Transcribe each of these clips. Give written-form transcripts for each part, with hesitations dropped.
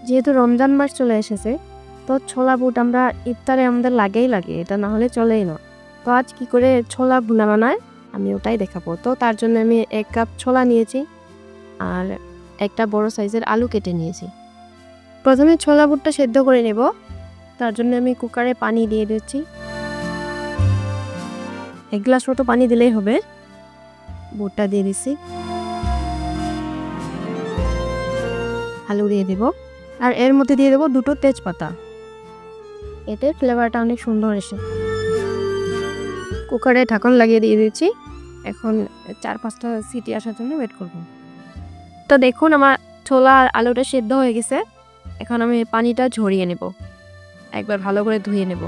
যেহেতু রমজান মাস চলে এসেছে, তো ছোলা বুট আমরা ইফতারে আমাদের লাগে, এটা না হলে চলেই না। তো আজ কি করে ছোলা ভুনা বানায় আমি ওটাই দেখাবো। তো তার জন্য আমি 1 কাপ ছোলা নিয়েছি আর একটা বড় সাইজের আলু কেটে নিয়েছি। প্রথমে ছোলা বুটটা সেদ্ধ করে নেব। তার জন্য আমি কুকারে পানি দিয়ে দিচ্ছি। 1 গ্লাস মতো পানি দিলেই হবে। বুটটা দিয়ে দিচ্ছি, আলু দিয়ে দেব আর এর মধ্যে দিয়ে দেবো 2টো তেজপাতা। এতে ফ্লেভারটা অনেক সুন্দর আসে। কুকারে ঢাকন লাগিয়ে দিয়ে দিচ্ছি। এখন 4-5টা সিটি আসার জন্য ওয়েট করব। তো দেখুন আমার ছোলা আর আলুটা সেদ্ধ হয়ে গেছে। এখন আমি পানিটা ঝরিয়ে নেব, একবার ভালো করে ধুয়ে নেব।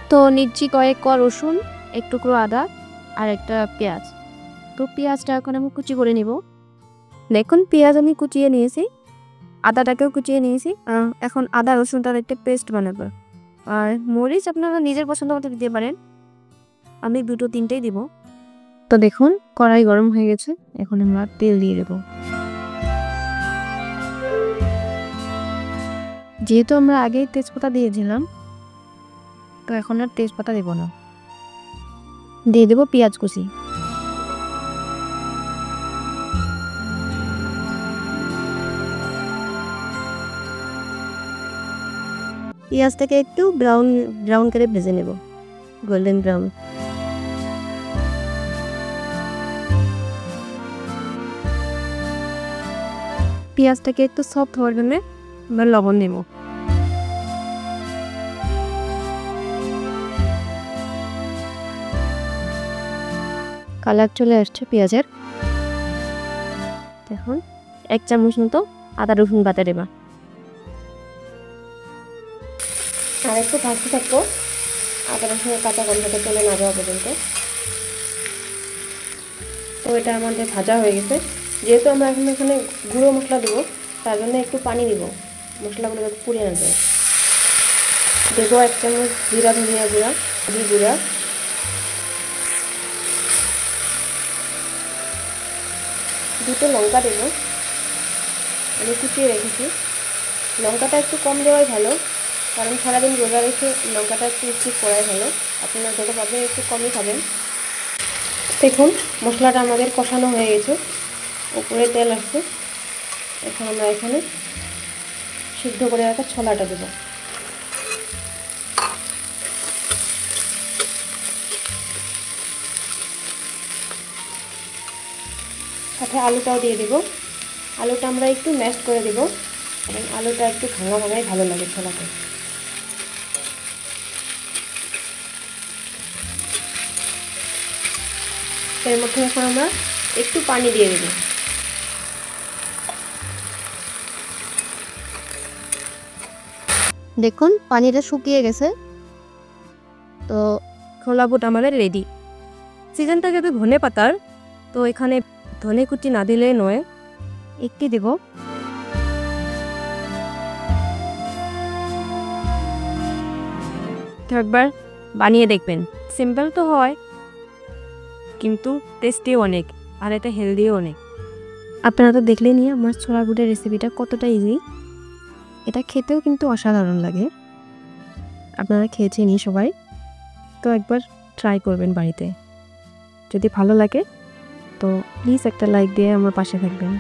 তো নিচ্ছি কয়েক কোয়া রসুন, 1 টুকরো আদা আর একটা পেঁয়াজ। তো পেঁয়াজটা এখন আমি কুচি করে নেব। দেখুন পেঁয়াজ আমি কুচিয়ে নিয়েছি, আদাটাকেও কুচিয়ে নিয়েছি। এখন আদা রসুনটার একটা পেস্ট বানাবো। আর মরিচ আপনারা নিজের পছন্দ মতো দিতে পারেন, আমি 2-3টেই দিব। তো দেখুন কড়াই গরম হয়ে গেছে, এখন আমরা তেল দিয়ে দেব। যেহেতু আমরা আগেই তেজপাতা দিয়েছিলাম, তো এখন আর তেজপাতা দেব না, দিয়ে দেব পেঁয়াজ কুচি। পেঁয়াজটাকে একটু ব্রাউন করে ভেজে নেব, গোল্ডেন ব্রাউন। পেঁয়াজটাকে একটু সফট হওয়ার জন্য আমরা লবণ নেব। কালার চলে আসছে পেঁয়াজের। এখন 1 চামচ মতো আদা রসুন বাটা দেবা। আর একটু ভাজতে থাকবো আদা রসুনের কাঁচা গন্ধটা চলে না যাওয়া পর্যন্ত। তো এটা আমাদের ভাজা হয়ে গেছে। যেহেতু আমরা এখন এখানে গুঁড়ো মশলা দেবো, তার জন্য একটু পানি দিব, মশলাগুলো যাতে পুড়ে না যায়। দেবো 1 চামচ জিরা ধনিয়া গুঁড়া, গুঁড়া, 2টো লঙ্কা দেবো, আমি কুচিয়ে রেখেছি। লঙ্কাটা একটু কম দেওয়াই ভালো, কারণ সারাদিন রোজা রেখে লঙ্কাটা একটু স্কিপ করাই ভালো। আপনারা যত পাবেন একটু কমই খাবেন। দেখুন মশলাটা আমাদের কষানো হয়ে গেছে, উপরে তেল আসছে। এখন আমরা এখানে সিদ্ধ করে রাখা ছোলাটা দেব। সাথে আলুটাও দিয়ে দেব। আলুটা আমরা একটু ম্যাশ করে দেব, কারণ আলুটা একটু ভাঙা ভাঙাই ভালো লাগে ছোলাতে। এর মধ্যে এখন আমরা একটু পানি দিয়ে দেব। দেখুন পানিটা শুকিয়ে গেছে। তো ছোলা বুট আমাদের রেডি। সিজনটা যদি ধনে পাতার, তো এখানে ধনে কুচি না দিলে নয়, একটি দেব। তো একবার বানিয়ে দেখবেন। সিম্পল তো হয়, কিন্তু টেস্টিও অনেক, আর এটা হেলদিও অনেক। আপনারা তো দেখলেনই আমার ছোলা বুটের রেসিপিটা কতটা ইজি। এটা খেতেও কিন্তু অসাধারণ লাগে। আপনারা খেয়েছেনই সবাই, তো একবার ট্রাই করবেন বাড়িতে। যদি ভালো লাগে তো প্লিজ একটা লাইক দিয়ে আমার পাশে থাকবেন।